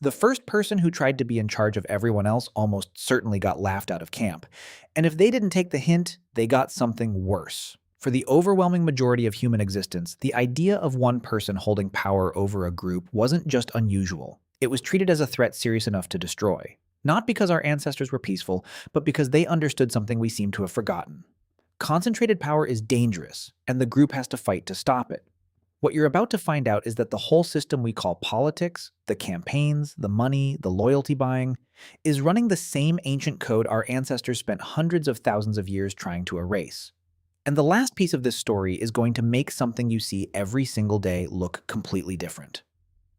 The first person who tried to be in charge of everyone else almost certainly got laughed out of camp. And if they didn't take the hint, they got something worse. For the overwhelming majority of human existence, the idea of one person holding power over a group wasn't just unusual. It was treated as a threat serious enough to destroy. Not because our ancestors were peaceful, but because they understood something we seem to have forgotten. Concentrated power is dangerous, and the group has to fight to stop it. What you're about to find out is that the whole system we call politics, the campaigns, the money, the loyalty buying, is running the same ancient code our ancestors spent hundreds of thousands of years trying to erase. And the last piece of this story is going to make something you see every single day look completely different.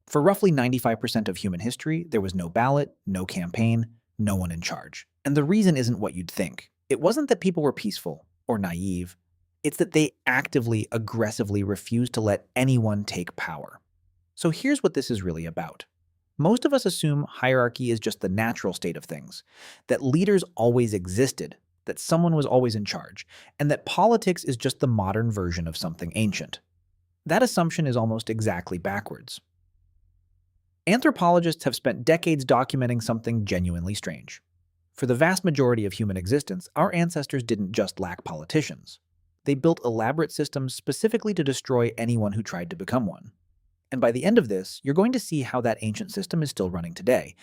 For roughly 95% of human history, there was no ballot, no campaign, no one in charge. And the reason isn't what you'd think. It wasn't that people were peaceful or naive. It's that they actively, aggressively refused to let anyone take power. So here's what this is really about. Most of us assume hierarchy is just the natural state of things, that leaders always existed, that someone was always in charge, and that politics is just the modern version of something ancient. That assumption is almost exactly backwards. Anthropologists have spent decades documenting something genuinely strange. For the vast majority of human existence, our ancestors didn't just lack politicians. They built elaborate systems specifically to destroy anyone who tried to become one. And by the end of this, you're going to see how that ancient system is still running today,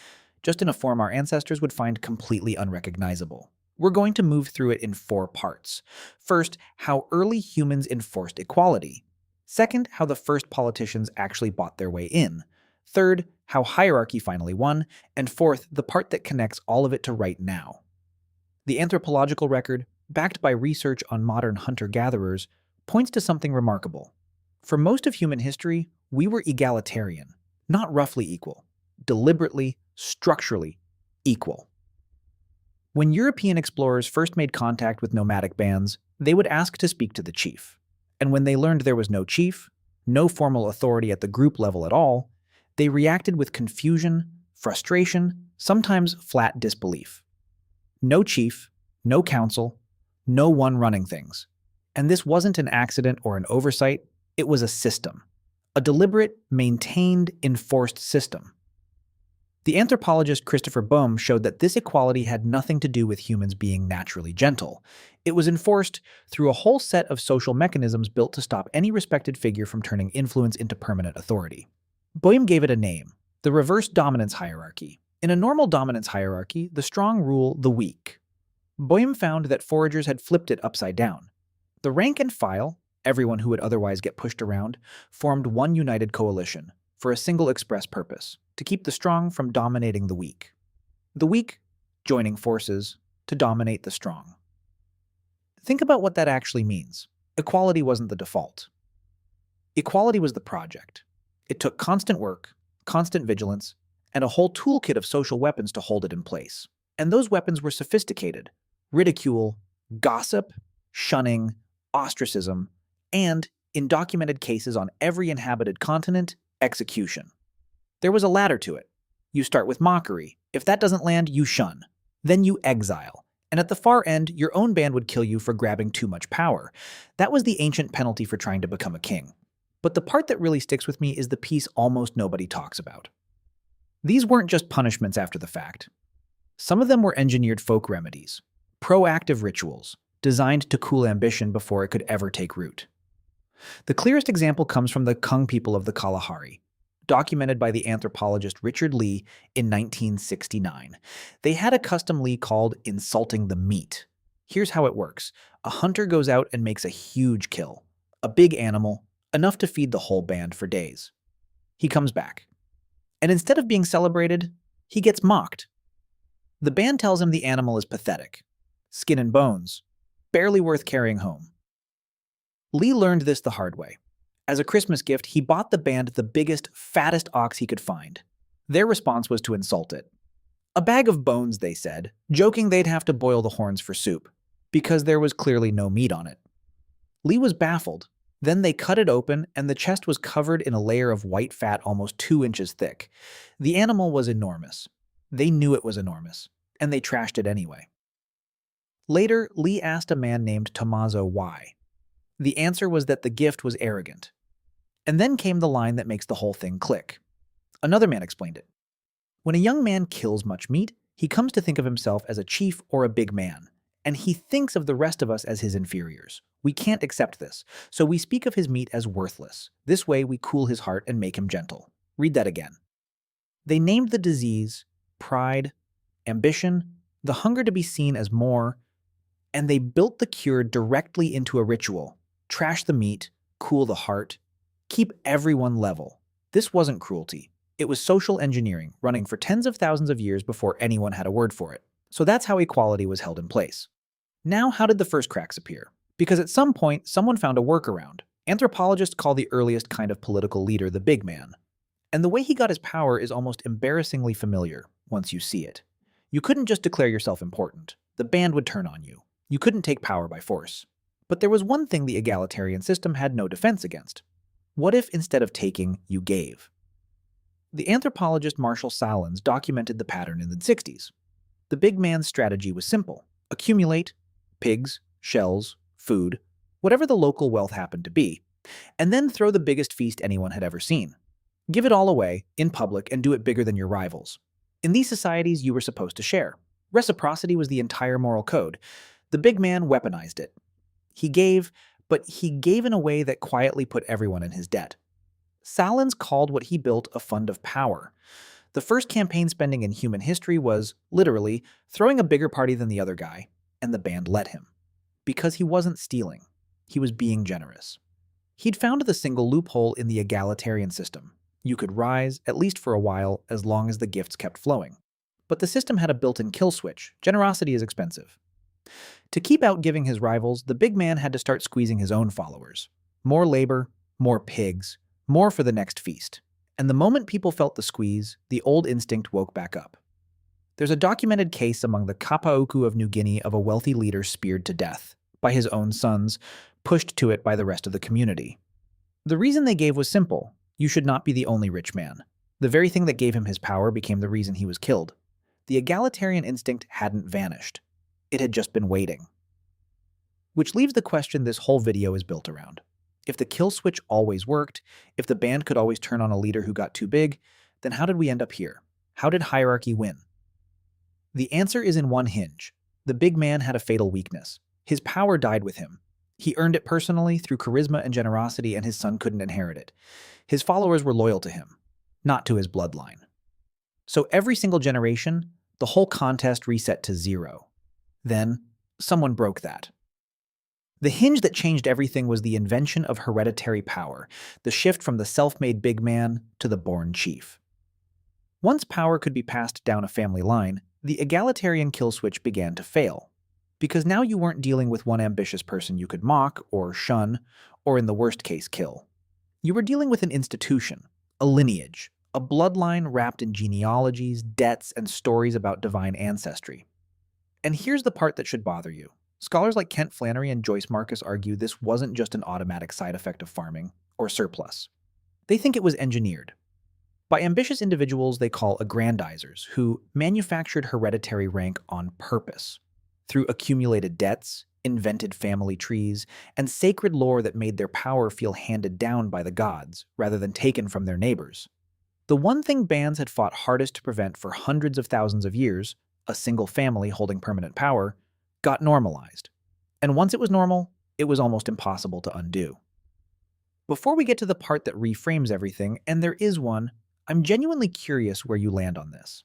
just in a form our ancestors would find completely unrecognizable. We're going to move through it in 4 parts. First, how early humans enforced equality. Second, how the first politicians actually bought their way in. Third, how hierarchy finally won. And fourth, the part that connects all of it to right now. The anthropological record, backed by research on modern hunter-gatherers, points to something remarkable. For most of human history, we were egalitarian, not roughly equal, deliberately, structurally equal. When European explorers first made contact with nomadic bands, they would ask to speak to the chief. And when they learned there was no chief, no formal authority at the group level at all, they reacted with confusion, frustration, sometimes flat disbelief. No chief, no council, no one running things. And this wasn't an accident or an oversight, it was a system. A deliberate, maintained, enforced system. The anthropologist Christopher Boehm showed that this equality had nothing to do with humans being naturally gentle. It was enforced through a whole set of social mechanisms built to stop any respected figure from turning influence into permanent authority. Boehm gave it a name, the reverse dominance hierarchy. In a normal dominance hierarchy, the strong rule the weak. Boehm found that foragers had flipped it upside down. The rank and file, everyone who would otherwise get pushed around, formed one united coalition for a single express purpose, to keep the strong from dominating the weak. The weak joining forces to dominate the strong. Think about what that actually means. Equality wasn't the default. Equality was the project. It took constant work, constant vigilance, and a whole toolkit of social weapons to hold it in place. And those weapons were sophisticated: ridicule, gossip, shunning, ostracism, and, in documented cases on every inhabited continent, execution. There was a ladder to it. You start with mockery. If that doesn't land, you shun. Then you exile. And at the far end, your own band would kill you for grabbing too much power. That was the ancient penalty for trying to become a king. But the part that really sticks with me is the piece almost nobody talks about. These weren't just punishments after the fact. Some of them were engineered folk remedies, proactive rituals, designed to cool ambition before it could ever take root. The clearest example comes from the Kung people of the Kalahari, documented by the anthropologist Richard Lee in 1969. They had a custom Lee called insulting the meat. Here's how it works. A hunter goes out and makes a huge kill, a big animal, enough to feed the whole band for days. He comes back. And instead of being celebrated, he gets mocked. The band tells him the animal is pathetic, skin and bones, barely worth carrying home. Lee learned this the hard way. As a Christmas gift, he bought the band the biggest, fattest ox he could find. Their response was to insult it. A bag of bones, they said, joking they'd have to boil the horns for soup, because there was clearly no meat on it. Lee was baffled. Then they cut it open, and the chest was covered in a layer of white fat almost 2 inches thick. The animal was enormous. They knew it was enormous, and they trashed it anyway. Later, Lee asked a man named Tommaso why. The answer was that the gift was arrogant. And then came the line that makes the whole thing click. Another man explained it. When a young man kills much meat, he comes to think of himself as a chief or a big man, and he thinks of the rest of us as his inferiors. We can't accept this, so we speak of his meat as worthless. This way, we cool his heart and make him gentle. Read that again. They named the disease pride, ambition, the hunger to be seen as more, and they built the cure directly into a ritual. Trash the meat, cool the heart, keep everyone level. This wasn't cruelty. It was social engineering, running for tens of thousands of years before anyone had a word for it. So that's how equality was held in place. Now, how did the first cracks appear? Because at some point, someone found a workaround. Anthropologists call the earliest kind of political leader the big man. And the way he got his power is almost embarrassingly familiar once you see it. You couldn't just declare yourself important. The band would turn on you. You couldn't take power by force. But there was one thing the egalitarian system had no defense against. What if instead of taking, you gave? The anthropologist Marshall Salins documented the pattern in the 60s. The big man's strategy was simple. Accumulate pigs, shells, food, whatever the local wealth happened to be, and then throw the biggest feast anyone had ever seen. Give it all away, in public, and do it bigger than your rivals. In these societies, you were supposed to share. Reciprocity was the entire moral code. The big man weaponized it. He gave, but he gave in a way that quietly put everyone in his debt. Salins called what he built a fund of power. The first campaign spending in human history was, literally, throwing a bigger party than the other guy, and the band let him. Because he wasn't stealing. He was being generous. He'd found the single loophole in the egalitarian system. You could rise, at least for a while, as long as the gifts kept flowing. But the system had a built-in kill switch. Generosity is expensive. To keep outgiving his rivals, the big man had to start squeezing his own followers. More labor, more pigs, more for the next feast. And the moment people felt the squeeze, the old instinct woke back up. There's a documented case among the Kapauku of New Guinea of a wealthy leader speared to death by his own sons, pushed to it by the rest of the community. The reason they gave was simple. You should not be the only rich man. The very thing that gave him his power became the reason he was killed. The egalitarian instinct hadn't vanished. It had just been waiting. Which leaves the question this whole video is built around. If the kill switch always worked, if the band could always turn on a leader who got too big, then how did we end up here? How did hierarchy win? The answer is in one hinge. The big man had a fatal weakness. His power died with him. He earned it personally through charisma and generosity, and his son couldn't inherit it. His followers were loyal to him, not to his bloodline. So every single generation, the whole contest reset to 0. Then, someone broke that. The hinge that changed everything was the invention of hereditary power, the shift from the self-made big man to the born chief. Once power could be passed down a family line, the egalitarian kill switch began to fail. Because now you weren't dealing with one ambitious person you could mock or shun, or in the worst case, kill. You were dealing with an institution, a lineage, a bloodline wrapped in genealogies, debts, and stories about divine ancestry. And here's the part that should bother you. Scholars like Kent Flannery and Joyce Marcus argue this wasn't just an automatic side effect of farming or surplus. They think it was engineered by ambitious individuals they call aggrandizers who manufactured hereditary rank on purpose through accumulated debts, invented family trees, and sacred lore that made their power feel handed down by the gods rather than taken from their neighbors. The one thing bands had fought hardest to prevent for hundreds of thousands of years, a single family holding permanent power, got normalized. And once it was normal, it was almost impossible to undo. Before we get to the part that reframes everything, and there is one, I'm genuinely curious where you land on this.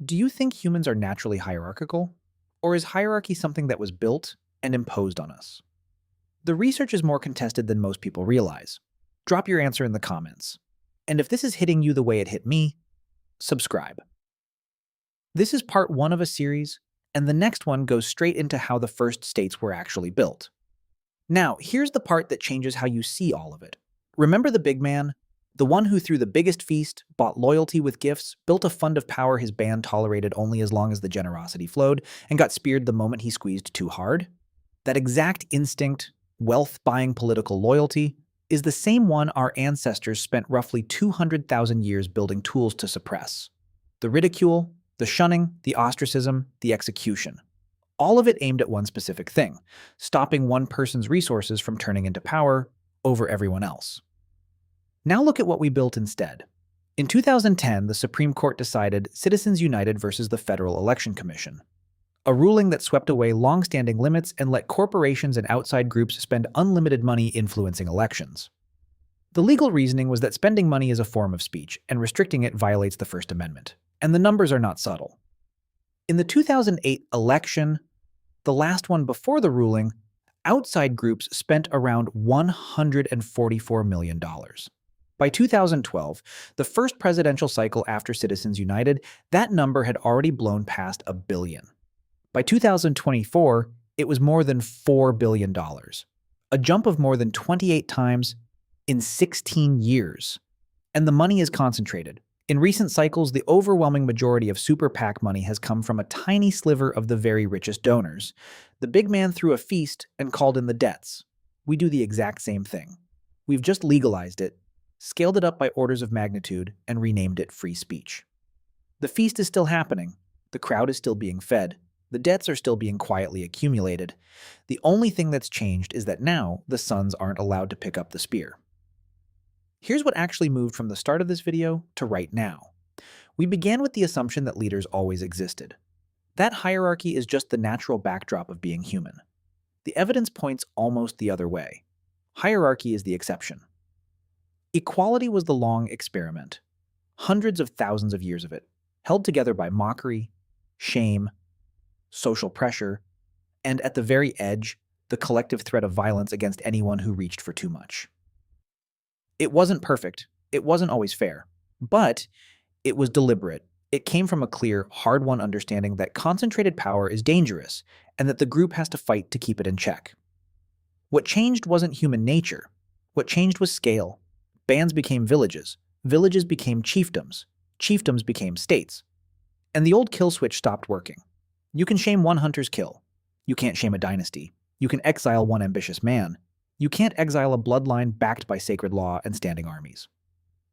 Do you think humans are naturally hierarchical? Or is hierarchy something that was built and imposed on us? The research is more contested than most people realize. Drop your answer in the comments. And if this is hitting you the way it hit me, subscribe. This is part 1 of a series, and the next one goes straight into how the first states were actually built. Now, here's the part that changes how you see all of it. Remember the big man? The one who threw the biggest feast, bought loyalty with gifts, built a fund of power his band tolerated only as long as the generosity flowed, and got speared the moment he squeezed too hard? That exact instinct, wealth-buying political loyalty, is the same one our ancestors spent roughly 200,000 years building tools to suppress. The ridicule, the shunning, the ostracism, the execution. All of it aimed at one specific thing, stopping one person's resources from turning into power over everyone else. Now look at what we built instead. In 2010, the Supreme Court decided Citizens United versus the Federal Election Commission, a ruling that swept away long-standing limits and let corporations and outside groups spend unlimited money influencing elections. The legal reasoning was that spending money is a form of speech, and restricting it violates the First Amendment. And the numbers are not subtle. In the 2008 election, the last one before the ruling, outside groups spent around $144 million. By 2012, the first presidential cycle after Citizens United, that number had already blown past $1 billion. By 2024, it was more than $4 billion, a jump of more than 28 times in 16 years. And the money is concentrated. In recent cycles, the overwhelming majority of super PAC money has come from a tiny sliver of the very richest donors. The big man threw a feast and called in the debts. We do the exact same thing. We've just legalized it, scaled it up by orders of magnitude, and renamed it free speech. The feast is still happening. The crowd is still being fed. The debts are still being quietly accumulated. The only thing that's changed is that now the sons aren't allowed to pick up the spear. Here's what actually moved from the start of this video to right now. We began with the assumption that leaders always existed. That hierarchy is just the natural backdrop of being human. The evidence points almost the other way. Hierarchy is the exception. Equality was the long experiment. Hundreds of thousands of years of it, held together by mockery, shame, social pressure, and at the very edge, the collective threat of violence against anyone who reached for too much. It wasn't perfect, it wasn't always fair, but it was deliberate. It came from a clear, hard-won understanding that concentrated power is dangerous and that the group has to fight to keep it in check. What changed wasn't human nature. What changed was scale. Bands became villages. Villages became chiefdoms. Chiefdoms became states. And the old kill switch stopped working. You can shame one hunter's kill. You can't shame a dynasty. You can exile one ambitious man. You can't exile a bloodline backed by sacred law and standing armies.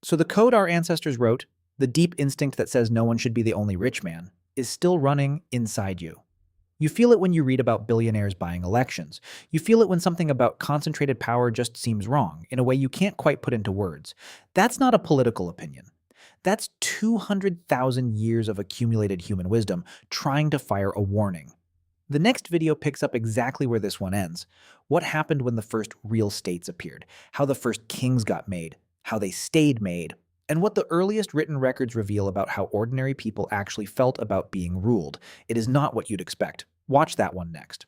So the code our ancestors wrote, the deep instinct that says no one should be the only rich man, is still running inside you. You feel it when you read about billionaires buying elections. You feel it when something about concentrated power just seems wrong, in a way you can't quite put into words. That's not a political opinion. That's 200,000 years of accumulated human wisdom trying to fire a warning. The next video picks up exactly where this one ends. What happened when the first real states appeared, how the first kings got made, how they stayed made, and what the earliest written records reveal about how ordinary people actually felt about being ruled. It is not what you'd expect. Watch that one next.